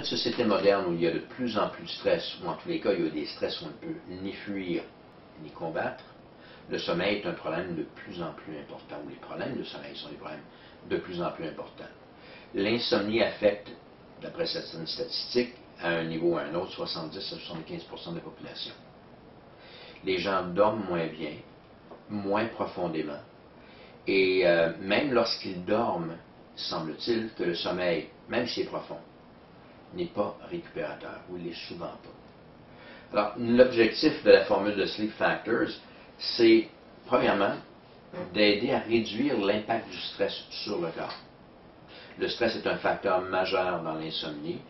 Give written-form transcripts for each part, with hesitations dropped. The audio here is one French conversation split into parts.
notre société moderne où il y a de plus en plus de stress, ou en tous les cas, il y a des stress où on ne peut ni fuir ni combattre, le sommeil est un problème de plus en plus important, ou les problèmes de sommeil sont des problèmes de plus en plus importants. L'insomnie affecte, d'après certaines statistiques, à un niveau ou à un autre, 70 à 75% de la population. Les gens dorment moins bien, moins profondément, et même lorsqu'ils dorment, semble-t-il que le sommeil, même s'il est profond, n'est pas récupérateur, ou il l'est souvent pas. Alors, l'objectif de la formule de Sleep Factors, c'est, premièrement, d'aider à réduire l'impact du stress sur le corps. Le stress est un facteur majeur dans l'insomnie.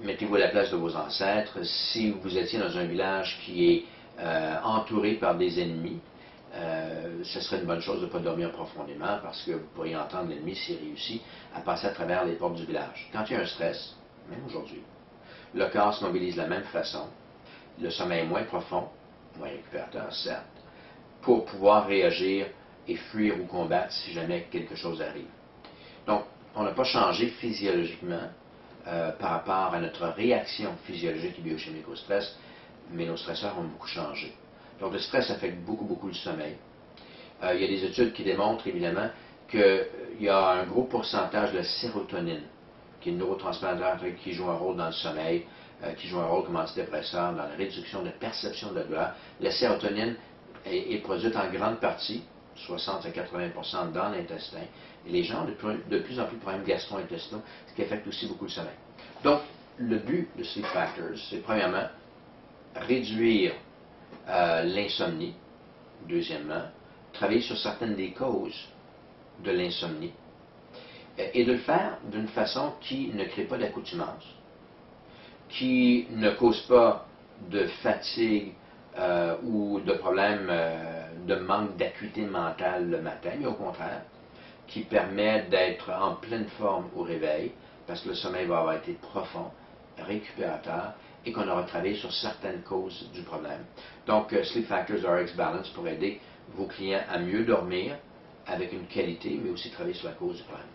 Mettez-vous à la place de vos ancêtres. Si vous étiez dans un village qui est entouré par des ennemis, ce serait une bonne chose de ne pas dormir profondément parce que vous pourriez entendre l'ennemi s'il réussit à passer à travers les portes du village. Quand il y a un stress, même aujourd'hui, le corps se mobilise de la même façon, le sommeil est moins profond, moins récupérateur certes, pour pouvoir réagir et fuir ou combattre si jamais quelque chose arrive. Donc, on n'a pas changé physiologiquement par rapport à notre réaction physiologique et biochimique au stress, mais nos stresseurs ont beaucoup changé. Donc, le stress affecte beaucoup le sommeil. Il y a des études qui démontrent, évidemment, qu'il y a un gros pourcentage de sérotonine, qui est le neurotransmetteur qui joue un rôle dans le sommeil, qui joue un rôle comme antidépresseur dans la réduction de la perception de la douleur. La sérotonine est produite en grande partie, 60 à 80% dans l'intestin, et les gens ont de plus en plus de problèmes gastro-intestinaux, ce qui affecte aussi beaucoup le sommeil. Donc, le but de Sleep Factors, c'est premièrement réduire l'insomnie, deuxièmement, travailler sur certaines des causes de l'insomnie, et de le faire d'une façon qui ne crée pas d'accoutumance, qui ne cause pas de fatigue ou de problèmes de manque d'acuité mentale le matin, mais au contraire, qui permet d'être en pleine forme au réveil, parce que le sommeil va avoir été profond, récupérateur, et qu'on aura travaillé sur certaines causes du problème. Donc, Sleep Factors RX Balance pour aider vos clients à mieux dormir avec une qualité, mais aussi travailler sur la cause du problème.